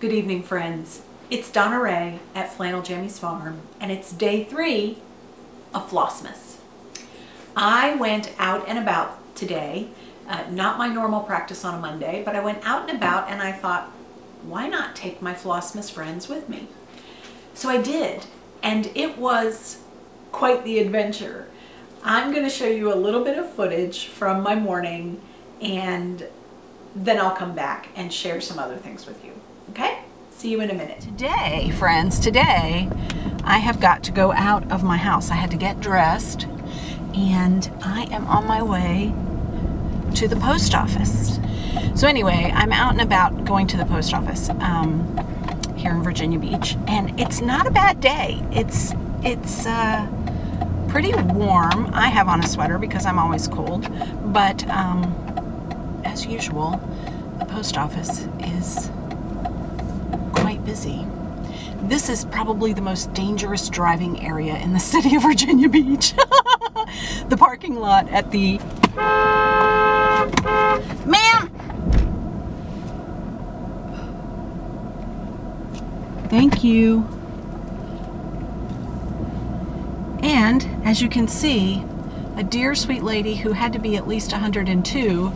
Good evening, friends. It's Donna Ray at Flannel Jammies Farm, and it's day 3 of Flossmas. I went out and about today, not my normal practice on a Monday, but I went out and about and I thought, why not take my Flossmas friends with me? So I did, and it was quite the adventure. I'm going to show you a little bit of footage from my morning, and then I'll come back and share some other things with you. Okay? See you in a minute. Today, friends, I have got to go out of my house. I had to get dressed, and I am on my way to the post office. So anyway, I'm out and about going to the post office here in Virginia Beach, and it's not a bad day. It's pretty warm. I have on a sweater because I'm always cold, but as usual, the post office is quite busy. This is probably the most dangerous driving area in the city of Virginia Beach. The parking lot at the... Ma'am! Thank you. And as you can see, a dear sweet lady who had to be at least 102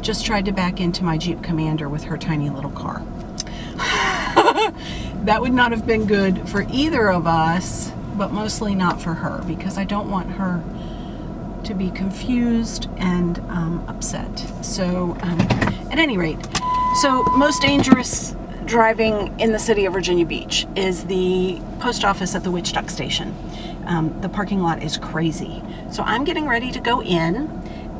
just tried to back into my Jeep Commander with her tiny little car. That would not have been good for either of us, but mostly not for her, because I don't want her to be confused and upset. So at any rate, so most dangerous driving in the city of Virginia Beach is the post office at the Witch Duck Station. The parking lot is crazy. So I'm getting ready to go in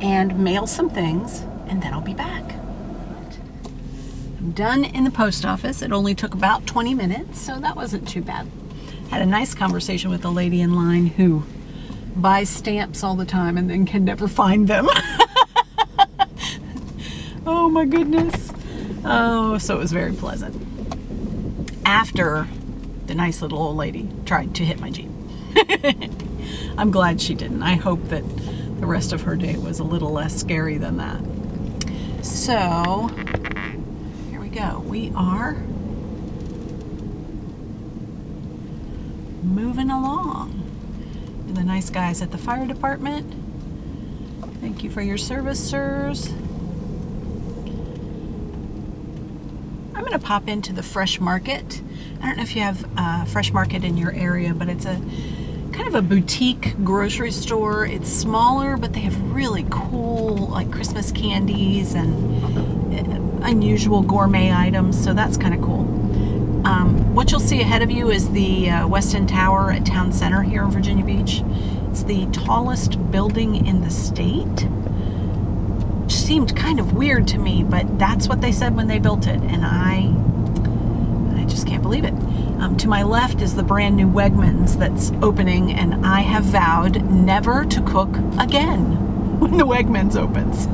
and mail some things, and then I'll be back. I'm done in the post office. It only took about 20 minutes, so that wasn't too bad. Had a nice conversation with a lady in line who buys stamps all the time and then can never find them. Oh my goodness. Oh, so it was very pleasant. After the nice little old lady tried to hit my Jeep. I'm glad she didn't. I hope that the rest of her day was a little less scary than that. So, here we go. We are moving along. And the nice guys at the fire department. Thank you for your service, sirs. I'm going to pop into the Fresh Market. I don't know if you have a Fresh Market in your area, but it's a kind of a boutique grocery store. It's smaller, but they have really cool like Christmas candies and unusual gourmet items, so that's kind of cool. What you'll see ahead of you is the West End Tower at Town Center here in Virginia Beach. It's the tallest building in the state. Which seemed kind of weird to me, but that's what they said when they built it, and I just can't believe it. To my left is the brand new Wegmans that's opening, and I have vowed never to cook again when the Wegmans opens.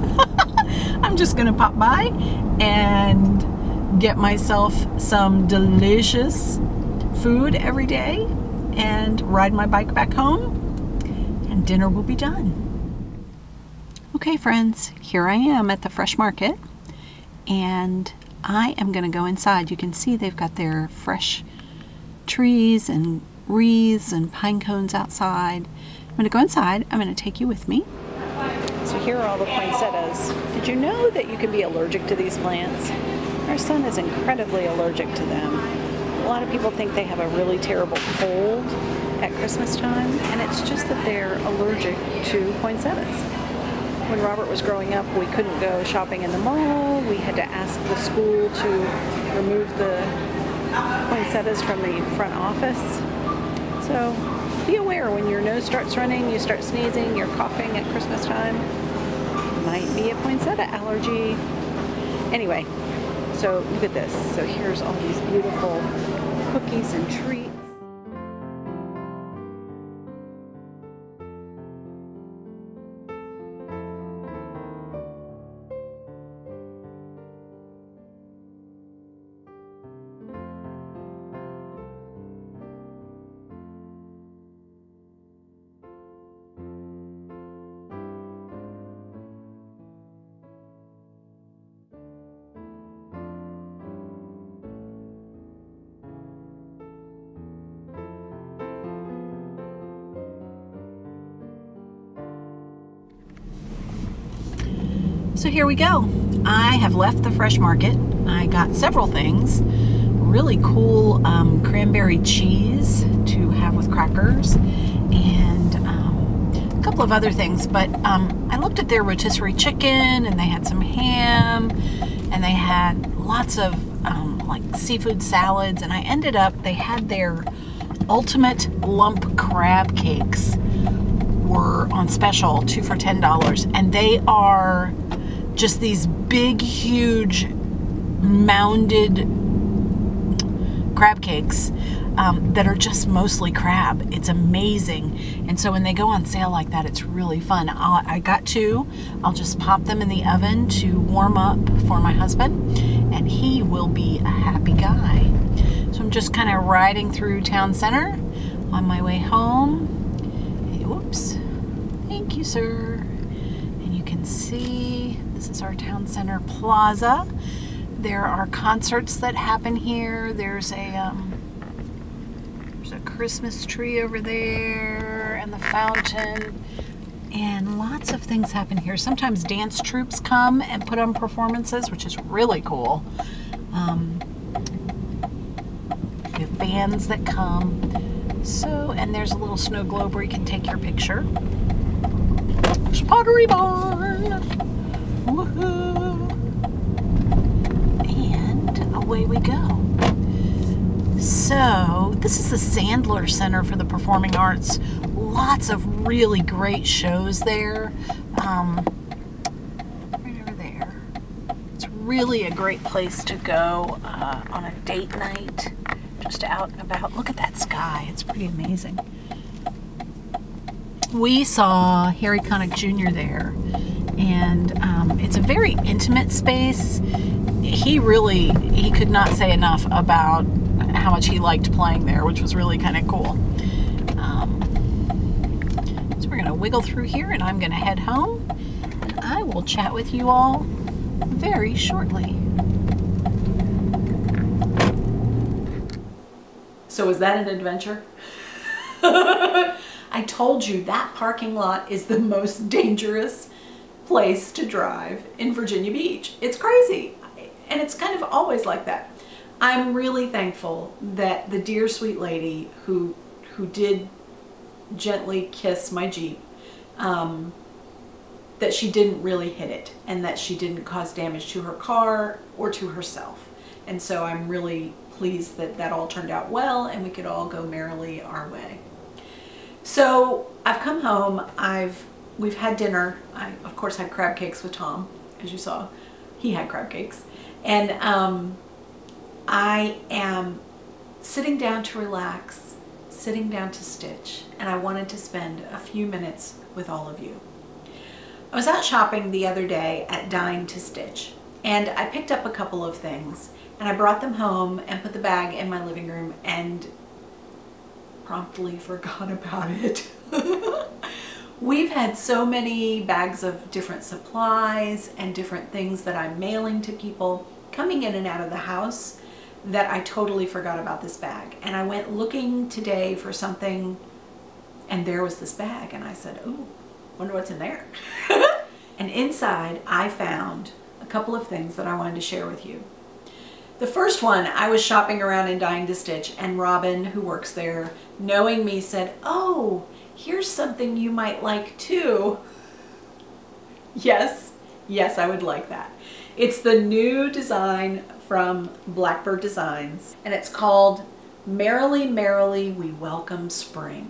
I'm just gonna pop by and get myself some delicious food every day and ride my bike back home, and dinner will be done. Okay, friends, here I am at the Fresh Market, and I am going to go inside. You can see they've got their fresh trees and wreaths and pine cones outside. I'm going to go inside. I'm going to take you with me. So here are all the poinsettias. Did you know that you can be allergic to these plants? Our son is incredibly allergic to them. A lot of people think they have a really terrible cold at Christmas time, and it's just that they're allergic to poinsettias. When Robert was growing up, we couldn't go shopping in the mall. We had to ask the school to remove the poinsettias from the front office. So be aware when your nose starts running, you start sneezing, you're coughing at Christmas time. Might be a poinsettia allergy. Anyway, so look at this. So here's all these beautiful cookies and treats. So here we go. I have left the fresh market. I got several things. Really cool cranberry cheese to have with crackers, and a couple of other things. But I looked at their rotisserie chicken, and they had some ham, and they had lots of like seafood salads, and I ended up, they had their ultimate lump crab cakes were on special, 2 for $10, and they are just these big, huge, mounded crab cakes that are just mostly crab. It's amazing. And so when they go on sale like that, it's really fun. I got 2. I'll just pop them in the oven to warm up for my husband, and he will be a happy guy. So I'm just kind of riding through town center on my way home. Hey, whoops. Thank you, sir. And you can see this is our town center plaza. There are concerts that happen here. There's a Christmas tree over there, and the fountain, and lots of things happen here. Sometimes dance troupes come and put on performances, which is really cool. We have bands that come. So, and there's a little snow globe where you can take your picture. There's Pottery Barn. Woohoo! And away we go. So, this is the Sandler Center for the Performing Arts. Lots of really great shows there. Right over there. It's really a great place to go on a date night, just out and about. Look at that sky. It's pretty amazing. We saw Harry Connick Jr. there, and it's a very intimate space. He could not say enough about how much he liked playing there, which was really kind of cool. So we're going to wiggle through here, and I'm going to head home, and I will chat with you all very shortly. So was that an adventure? I told you that parking lot is the most dangerous place to drive in Virginia Beach. It's crazy, and it's kind of always like that. I'm really thankful that the dear sweet lady who did gently kiss my Jeep, that she didn't really hit it, and that she didn't cause damage to her car or to herself. And so I'm really pleased that that all turned out well, and we could all go merrily our way. So I've come home, we've had dinner. I of course had crab cakes with Tom, as you saw. He had crab cakes. And I am sitting down to relax, sitting down to stitch, and I wanted to spend a few minutes with all of you. I was out shopping the other day at Dying to Stitch, and I picked up a couple of things, and I brought them home and put the bag in my living room and promptly forgot about it. We've had so many bags of different supplies and different things that I'm mailing to people coming in and out of the house that I totally forgot about this bag. And I went looking today for something, and there was this bag, and I said, ooh, wonder what's in there. And inside I found a couple of things that I wanted to share with you. The first one, I was shopping around in Dying to Stitch, and Robin, who works there, knowing me, said, oh, here's something you might like too. Yes, yes, I would like that. It's the new design from Blackbird Designs, and it's called Merrily, Merrily We Welcome Spring.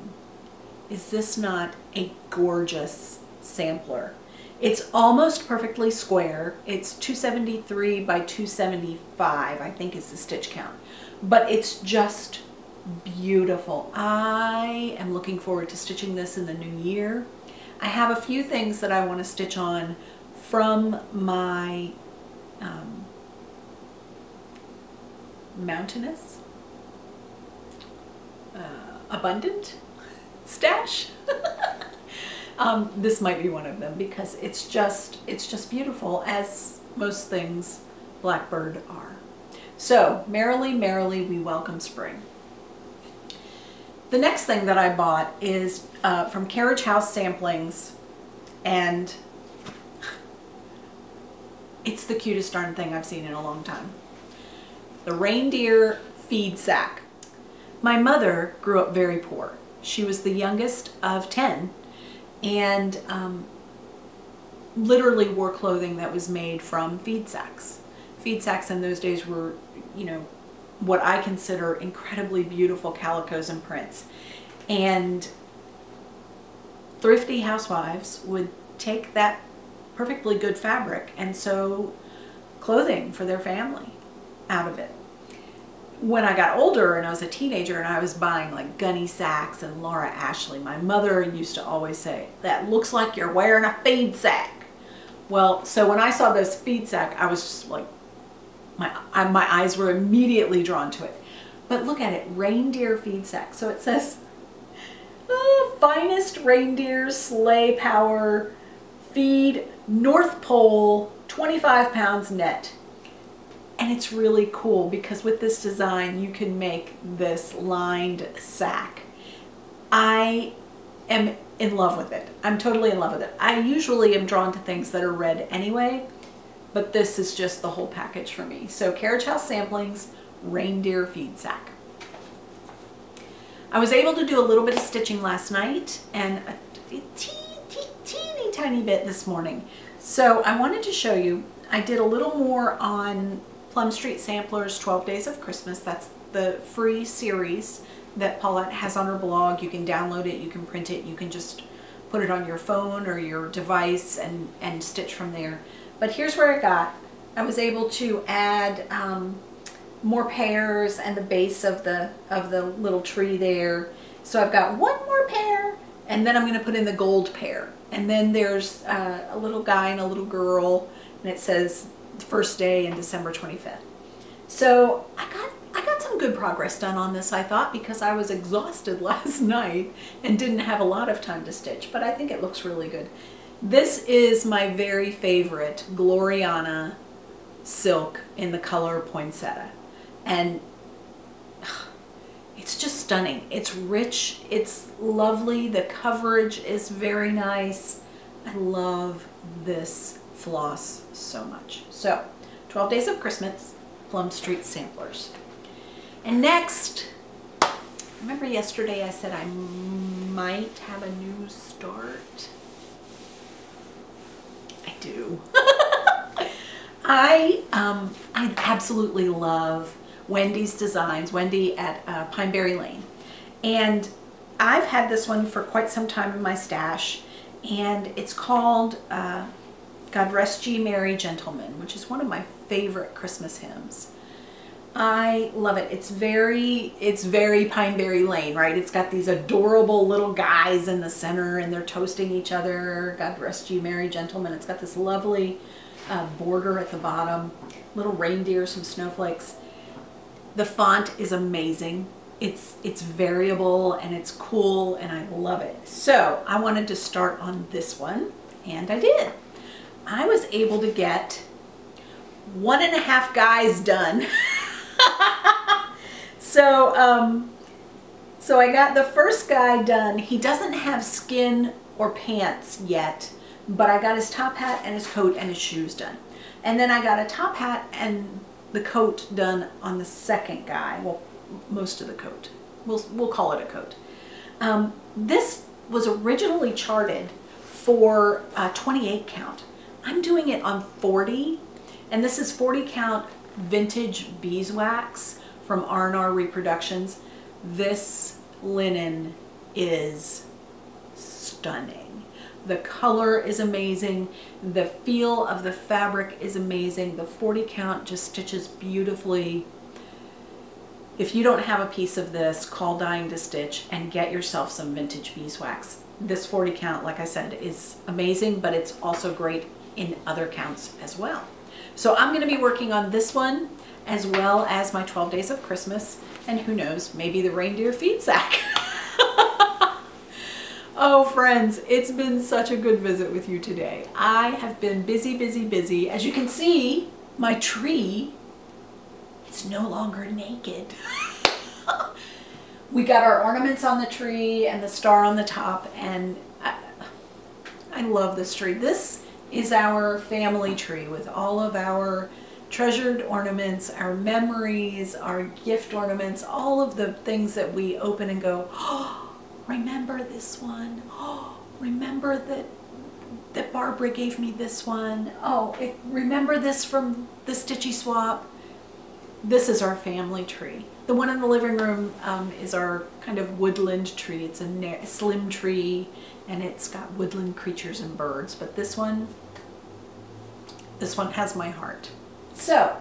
Is this not a gorgeous sampler? It's almost perfectly square. It's 273 by 275, I think is the stitch count. But it's just beautiful. I am looking forward to stitching this in the new year. I have a few things that I want to stitch on from my mountainous, abundant stash. This might be one of them because it's just beautiful, as most things Blackbird are. So, Merrily, Merrily We Welcome Spring. The next thing that I bought is from Carriage House Samplings, and It's the cutest darn thing I've seen in a long time. The reindeer feed sack. My mother grew up very poor. She was the youngest of 10 and literally wore clothing that was made from feed sacks. Feed sacks in those days were, you know, what I consider incredibly beautiful calicos and prints. And thrifty housewives would take that perfectly good fabric and sew clothing for their family out of it. When I got older and I was a teenager and I was buying like Gunny sacks and Laura Ashley, my mother used to always say, "That looks like you're wearing a feed sack." Well, so when I saw this feed sack, I was just like, my eyes were immediately drawn to it. But look at it, reindeer feed sack. So it says, finest reindeer sleigh power feed North Pole, 25 pounds net. And it's really cool because with this design, you can make this lined sack. I am in love with it. I'm totally in love with it. I usually am drawn to things that are red anyway, but this is just the whole package for me. So Carriage House Samplings, reindeer feed sack. I was able to do a little bit of stitching last night and a teeny tiny bit this morning. So I wanted to show you, I did a little more on Plum Street Samplers 12 Days of Christmas. That's the free series that Paulette has on her blog. You can download it, you can print it, you can just put it on your phone or your device and stitch from there. But here's where I was able to add more pears and the base of the little tree there. So I've got one more pear, and then I'm going to put in the gold pear. And then there's a little guy and a little girl, and it says the first day in December 25th. So I got some good progress done on this, I thought, because I was exhausted last night and didn't have a lot of time to stitch, but I think it looks really good. This is my very favorite Gloriana silk in the color poinsettia. And it's just stunning. It's rich, it's lovely, the coverage is very nice. I love this floss so much. So, 12 Days of Christmas, Plum Street Samplers. And next, remember yesterday I said I might have a new start? I do. I absolutely love Wendy's designs, Wendy at Pineberry Lane. And I've had this one for quite some time in my stash, and it's called God Rest Ye Merry Gentlemen, which is one of my favorite Christmas hymns. I love it. It's very Pineberry Lane, right? It's got these adorable little guys in the center and they're toasting each other. God rest ye merry gentlemen. It's got this lovely border at the bottom, little reindeer, some snowflakes. The font is amazing. It's variable and it's cool and I love it. So I wanted to start on this one, and I did. I was able to get 1.5 guys done. So I got the first guy done. He doesn't have skin or pants yet, but I got his top hat and his coat and his shoes done. And then I got a top hat and the coat done on the second guy. Well, most of the coat. We'll call it a coat. This was originally charted for 28 count. I'm doing it on 40, and this is 40 count vintage beeswax from R&R Reproductions. This linen is stunning. The color is amazing. The feel of the fabric is amazing. The 40 count just stitches beautifully. If you don't have a piece of this, call Dying to Stitch and get yourself some vintage beeswax. This 40 count, like I said, is amazing, but it's also great in other counts as well. So I'm going to be working on this one as well as my 12 Days of Christmas, and who knows, maybe the reindeer feed sack. Oh friends, it's been such a good visit with you today. I have been busy, busy, busy. As you can see, my tree, it's no longer naked. We got our ornaments on the tree and the star on the top, and I love this tree. This is our family tree with all of our treasured ornaments, our memories, our gift ornaments, all of the things that we open and go, oh, remember this one. Oh, remember that Barbara gave me this one. Oh, remember this from the Stitchy Swap. This is our family tree. The one in the living room is our kind of woodland tree. It's a slim tree and it's got woodland creatures and birds, but this one has my heart. So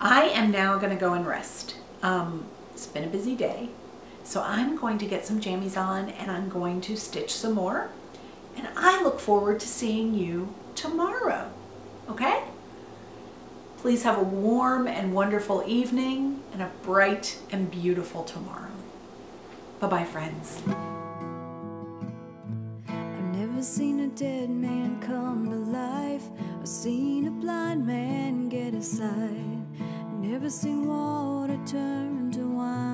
I am now going to go and rest. It's been a busy day, so I'm going to get some jammies on and I'm going to stitch some more, and I look forward to seeing you tomorrow. Okay? Please have a warm and wonderful evening and a bright and beautiful tomorrow. Bye-bye, friends. I've never seen a dead man come to life. I've seen a blind man get a sight. Never seen water turn to wine.